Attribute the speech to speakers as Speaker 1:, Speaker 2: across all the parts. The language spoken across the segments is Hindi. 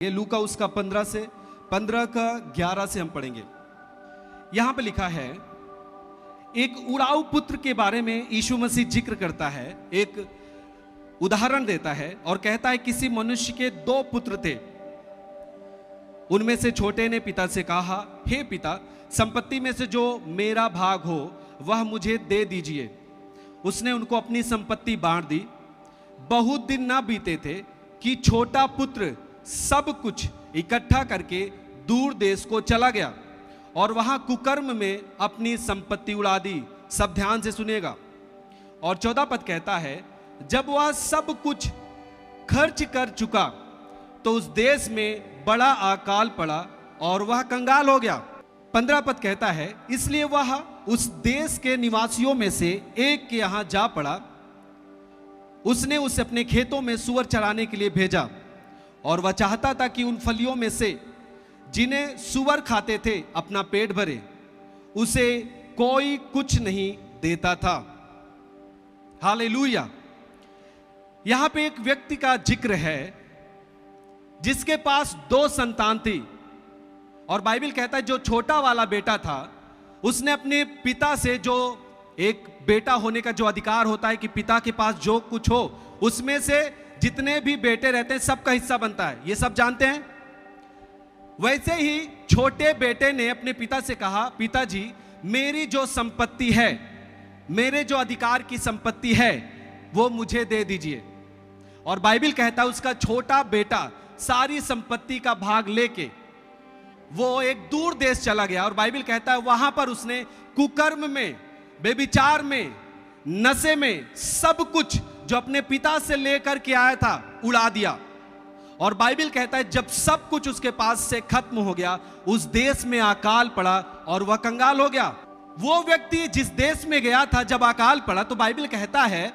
Speaker 1: ये लूका उसका 15 का 11 से हम पढ़ेंगे। यहां पे लिखा है, एक उड़ाऊ पुत्र के बारे में यीशु मसीह जिक्र करता है, एक उदाहरण देता है और कहता है किसी मनुष्य के 2 पुत्र थे। उनमें से छोटे ने पिता से कहा, हे पिता, संपत्ति में से जो मेरा भाग हो वह मुझे दे दीजिए। उसने उनको अपनी संपत्ति बांट दी। बहुत दिन ना बीते थे कि छोटा पुत्र सब कुछ इकट्ठा करके दूर देश को चला गया और वहां कुकर्म में अपनी संपत्ति उड़ा दी। सब ध्यान से सुनिएगा। और 14 पद कहता है, जब वह सब कुछ खर्च कर चुका तो उस देश में बड़ा अकाल पड़ा और वह कंगाल हो गया। 15 पद कहता है, इसलिए वह उस देश के निवासियों में से एक के यहां जा पड़ा। उसने उसे अपने खेतों में सूअर चराने के लिए भेजा और वह चाहता था कि उन फलियों में से जिन्हें सूअर खाते थे अपना पेट भरे। उसे कोई कुछ नहीं देता था। हालेलुया। यहां पे एक व्यक्ति का जिक्र है जिसके पास 2 संतान थी और बाइबल कहता है जो छोटा वाला बेटा था उसने अपने पिता से, जो एक बेटा होने का जो अधिकार होता है कि पिता के पास जो कुछ हो उसमें से जितने भी बेटे रहते हैं सबका हिस्सा बनता है, ये सब जानते हैं। वैसे ही छोटे बेटे ने अपने पिता से कहा, पिताजी मेरी जो संपत्ति है, मेरे जो अधिकार की संपत्ति है वो मुझे दे दीजिए। और बाइबल कहता है उसका छोटा बेटा सारी संपत्ति का भाग लेके वो एक दूर देश चला गया और बाइबल कहता है वहां पर उसने कुकर्म में, बेविचार में, नशे में सब कुछ जो अपने पिता से लेकर के आया था उड़ा दिया। और बाइबल कहता है जब सब कुछ उसके पास से खत्म हो गया उस देश में अकाल पड़ा और वह कंगाल हो गया। वो व्यक्ति जिस देश में गया था जब अकाल पड़ा तो बाइबल कहता है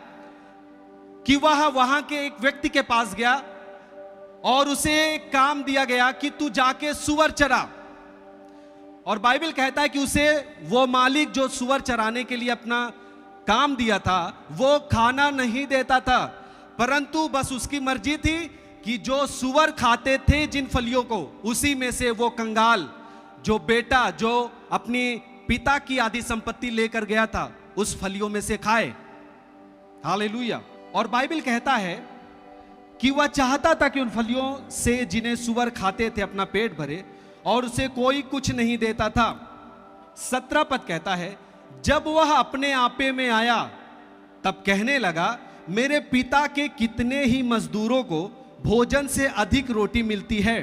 Speaker 1: कि वह वहां के एक व्यक्ति के पास गया और उसे एक काम दिया गया कि तू जाके सूअर चरा। और बाइबल कहता है कि उसे वो मालिक जो सूअर चराने के लिए अपना काम दिया था वो खाना नहीं देता था, परंतु बस उसकी मर्जी थी कि जो सूअर खाते थे जिन फलियों को, उसी में से वो कंगाल जो बेटा जो अपनी पिता की आधी संपत्ति लेकर गया था उस फलियों में से खाए। हालेलुया। और बाइबल कहता है कि वह चाहता था कि उन फलियों से जिन्हें सूअर खाते थे अपना पेट भरे और उसे कोई कुछ नहीं देता था। 17 पद कहता है, जब वह अपने आपे में आया तब कहने लगा, मेरे पिता के कितने ही मजदूरों को भोजन से अधिक रोटी मिलती है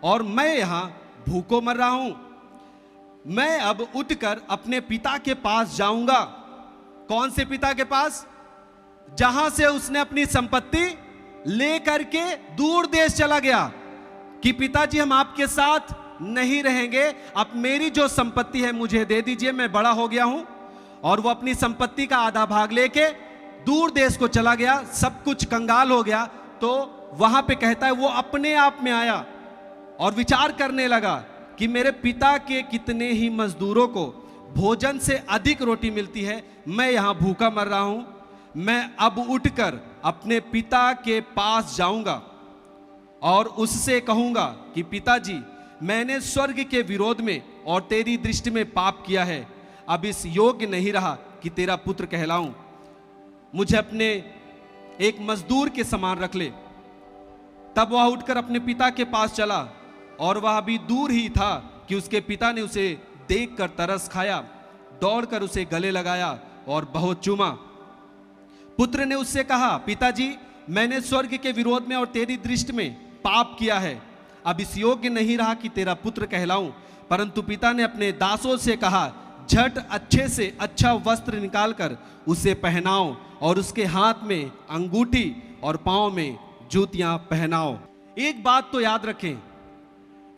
Speaker 1: और मैं यहां भूखों मर रहा हूं। मैं अब उठकर अपने पिता के पास जाऊंगा। कौन से पिता के पास? जहां से उसने अपनी संपत्ति लेकर के दूर देश चला गया कि पिताजी हम आपके साथ नहीं रहेंगे, अब मेरी जो संपत्ति है मुझे दे दीजिए, मैं बड़ा हो गया हूं। और वो अपनी संपत्ति का आधा भाग लेके दूर देश को चला गया, सब कुछ कंगाल हो गया। तो वहां पे कहता है वो अपने आप में आया और विचार करने लगा कि मेरे पिता के कितने ही मजदूरों को भोजन से अधिक रोटी मिलती है, मैं यहां भूखा मर रहा हूं। मैं अब उठकर अपने पिता के पास जाऊंगा और उससे कहूंगा कि पिताजी मैंने स्वर्ग के विरोध में और तेरी दृष्टि में पाप किया है, अब इस योग्य नहीं रहा कि तेरा पुत्र कहलाऊं। मुझे अपने एक मजदूर के समान रख ले। तब वह उठकर अपने पिता के पास चला और वह अभी दूर ही था कि उसके पिता ने उसे देखकर तरस खाया, दौड़कर उसे गले लगाया और बहुत चूमा। पुत्र ने उससे कहा, पिताजी मैंने स्वर्ग के विरोध में और तेरी दृष्टि में पाप किया है, अब इस योग्य नहीं रहा कि तेरा पुत्र कहलाऊं। परंतु पिता ने अपने दासों से कहा, झट अच्छे से अच्छा वस्त्र निकालकर उसे पहनाओ और उसके हाथ में अंगूठी और पांव में जूतियां पहनाओ। एक बात तो याद रखें,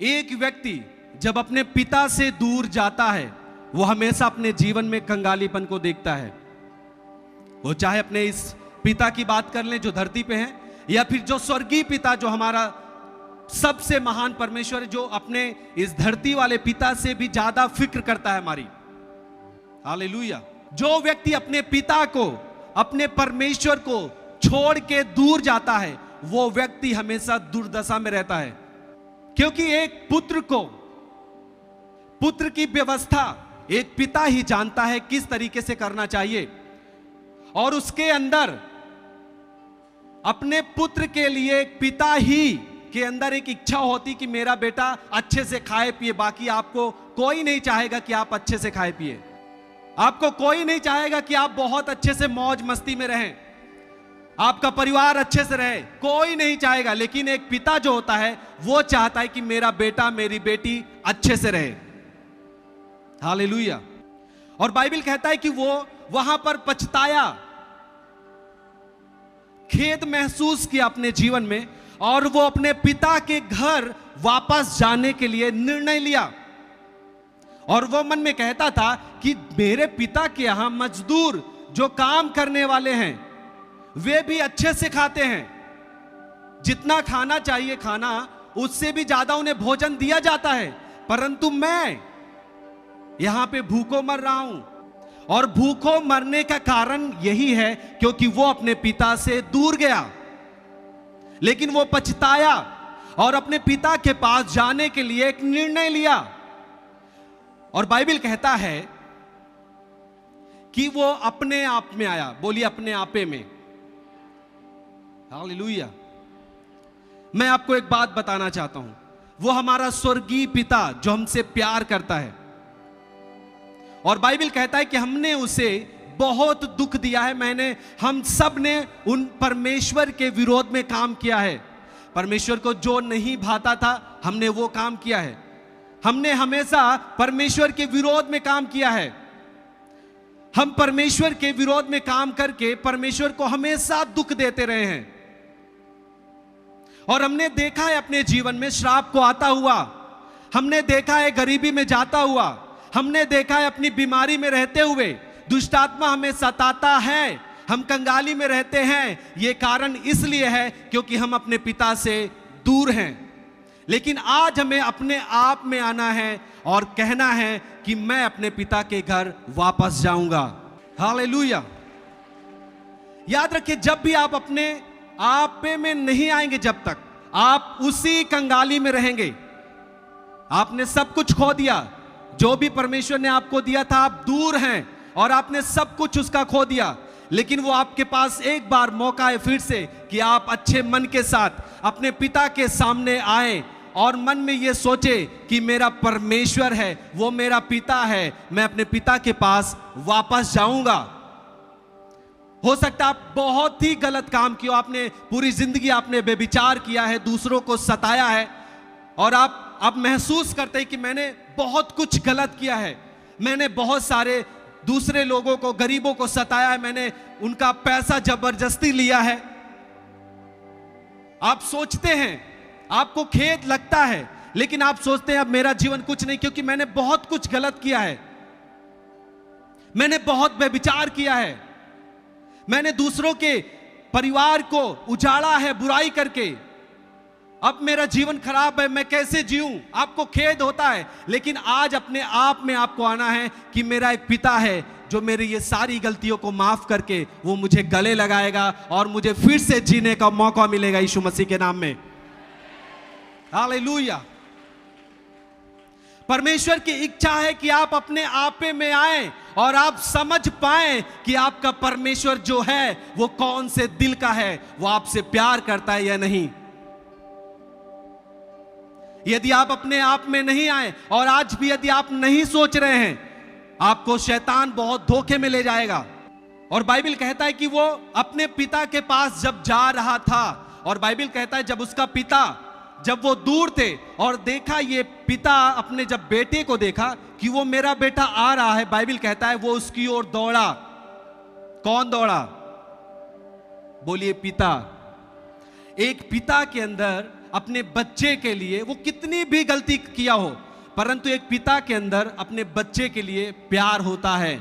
Speaker 1: एक व्यक्ति जब अपने पिता से दूर जाता है वो हमेशा अपने जीवन में कंगालीपन को देखता है। वो चाहे अपने इस पिता की बात कर लें जो धरती पे हैं, या फिर जो स्वर्गीय पिता जो हमारा सबसे महान परमेश्वर है, जो अपने इस धरती वाले पिता से भी ज्यादा फिक्र करता है हमारी। हालेलुया। जो व्यक्ति अपने पिता को, अपने परमेश्वर को छोड़ के दूर जाता है वो व्यक्ति हमेशा दुर्दशा में रहता है। क्योंकि एक पुत्र की व्यवस्था एक पिता ही जानता है किस तरीके से करना चाहिए, और उसके अंदर अपने पुत्र के लिए एक पिता ही के अंदर एक इच्छा होती कि मेरा बेटा अच्छे से खाए पिए। बाकी आपको कोई नहीं चाहेगा कि आप अच्छे से खाए पिए, आपको कोई नहीं चाहेगा कि आप बहुत अच्छे से मौज मस्ती में रहें, आपका परिवार अच्छे से रहे, कोई नहीं चाहेगा। लेकिन एक पिता जो होता है वो चाहता है कि मेरा बेटा मेरी बेटी अच्छे से रहे। हालेलुया। और बाइबल कहता है कि वो वहां पर पछताया, खेद महसूस किया अपने जीवन में, और वो अपने पिता के घर वापस जाने के लिए निर्णय लिया। और वो मन में कहता था कि मेरे पिता के यहां मजदूर जो काम करने वाले हैं वे भी अच्छे से खाते हैं, जितना खाना चाहिए खाना उससे भी ज्यादा उन्हें भोजन दिया जाता है, परंतु मैं यहां पे भूखों मर रहा हूं। और भूखों मरने का कारण यही है क्योंकि वो अपने पिता से दूर गया। लेकिन वो पछताया और अपने पिता के पास जाने के लिए एक निर्णय लिया। और बाइबल कहता है कि वो अपने आप में आया। बोलिए अपने आपे में। हालेलुया। मैं आपको एक बात बताना चाहता हूं, वो हमारा स्वर्गीय पिता जो हमसे प्यार करता है, और बाइबल कहता है कि हमने उसे बहुत दुख दिया है। हम सब ने उन परमेश्वर के विरोध में काम किया है। परमेश्वर को जो नहीं भाता था हमने वो काम किया है। हमने हमेशा परमेश्वर के विरोध में काम किया है। हम परमेश्वर के विरोध में काम करके परमेश्वर को हमेशा दुख देते रहे हैं। और हमने देखा है अपने जीवन में श्राप को आता हुआ, हमने देखा है गरीबी में जाता हुआ, हमने देखा है अपनी बीमारी में रहते हुए दुष्ट आत्मा हमें सताता है, हम कंगाली में रहते हैं। यह कारण इसलिए है क्योंकि हम अपने पिता से दूर हैं। लेकिन आज हमें अपने आप में आना है और कहना है कि मैं अपने पिता के घर वापस जाऊंगा। हालेलुया। याद रखिए, जब भी आप अपने आप में नहीं आएंगे, जब तक आप उसी कंगाली में रहेंगे, आपने सब कुछ खो दिया। जो भी परमेश्वर ने आपको दिया था, आप दूर हैं और आपने सब कुछ उसका खो दिया। लेकिन वो आपके पास एक बार मौका है फिर से कि आप अच्छे मन के साथ अपने पिता के सामने आए और मन में ये सोचे कि मेरा परमेश्वर है, वो मेरा पिता है, मैं अपने पिता के पास वापस जाऊंगा। हो सकता है आप बहुत ही गलत काम किया, आपने पूरी जिंदगी आपने बेविचार किया है, दूसरों को सताया है, और आप अब महसूस करते हैं कि मैंने बहुत कुछ गलत किया है, मैंने बहुत सारे दूसरे लोगों को, गरीबों को सताया है, मैंने उनका पैसा जबरदस्ती लिया है। आप सोचते हैं, आपको खेद लगता है, लेकिन आप सोचते हैं अब मेरा जीवन कुछ नहीं, क्योंकि मैंने बहुत कुछ गलत किया है, मैंने बहुत बेविचार किया है, मैंने दूसरों के परिवार को उजाड़ा है बुराई करके, अब मेरा जीवन खराब है, मैं कैसे जीऊं। आपको खेद होता है, लेकिन आज अपने आप में आपको आना है कि मेरा एक पिता है जो मेरी ये सारी गलतियों को माफ करके वो मुझे गले लगाएगा और मुझे फिर से जीने का मौका मिलेगा यीशु मसीह के नाम में। हालेलुया। परमेश्वर की इच्छा है कि आप अपने आपे में आए और आप समझ पाएं कि आपका परमेश्वर जो है वो कौन से दिल का है, वो आपसे प्यार करता है या नहीं। यदि आप अपने आप में नहीं आए, और आज भी यदि आप नहीं सोच रहे हैं, आपको शैतान बहुत धोखे में ले जाएगा। और बाइबल कहता है कि वो अपने पिता के पास जब जा रहा था, और बाइबल कहता है जब उसका पिता, जब वो दूर थे और देखा ये पिता अपने जब बेटे को देखा कि वो मेरा बेटा आ रहा है, बाइबल कहता है वो उसकी ओर दौड़ा। कौन दौड़ा? बोलिए पिता। एक पिता के अंदर अपने बच्चे के लिए, वो कितनी भी गलती किया हो, परंतु एक पिता के अंदर अपने बच्चे के लिए प्यार होता है।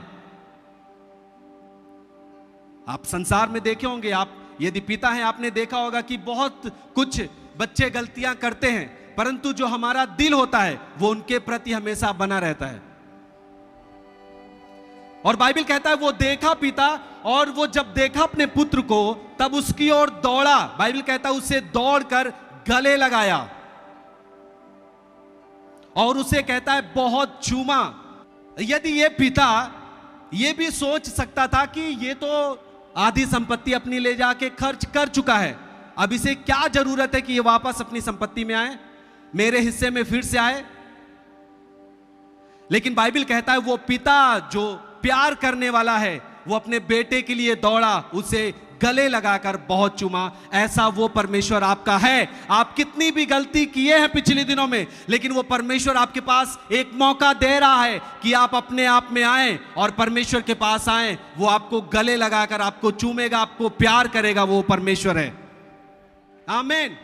Speaker 1: आप संसार में देखे होंगे, आप यदि पिता हैं, आपने देखा होगा कि बहुत कुछ बच्चे गलतियां करते हैं, परंतु जो हमारा दिल होता है वो उनके प्रति हमेशा बना रहता है। और बाइबल कहता है वो देखा पिता, और वो जब देखा अपने पुत्र को तब उसकी ओर दौड़ा। बाइबल कहता है उसे दौड़कर गले लगाया। और उसे कहता है बहुत चूमा। यदि ये पिता ये भी सोच सकता था कि ये तो आधी संपत्ति अपनी ले जाके खर्च कर चुका है, अब इसे क्या जरूरत है कि ये वापस अपनी संपत्ति में आए, मेरे हिस्से में फिर से आए। लेकिन बाइबल कहता है वो पिता जो प्यार करने वाला है वो अपने बेटे के लिए दौड़ा, उसे गले लगाकर बहुत चूमा। ऐसा वो परमेश्वर आपका है। आप कितनी भी गलती किए हैं पिछले दिनों में, लेकिन वो परमेश्वर आपके पास एक मौका दे रहा है कि आप अपने आप में आए और परमेश्वर के पास आए। वो आपको गले लगाकर आपको चूमेगा, आपको प्यार करेगा। वो परमेश्वर है। आमीन।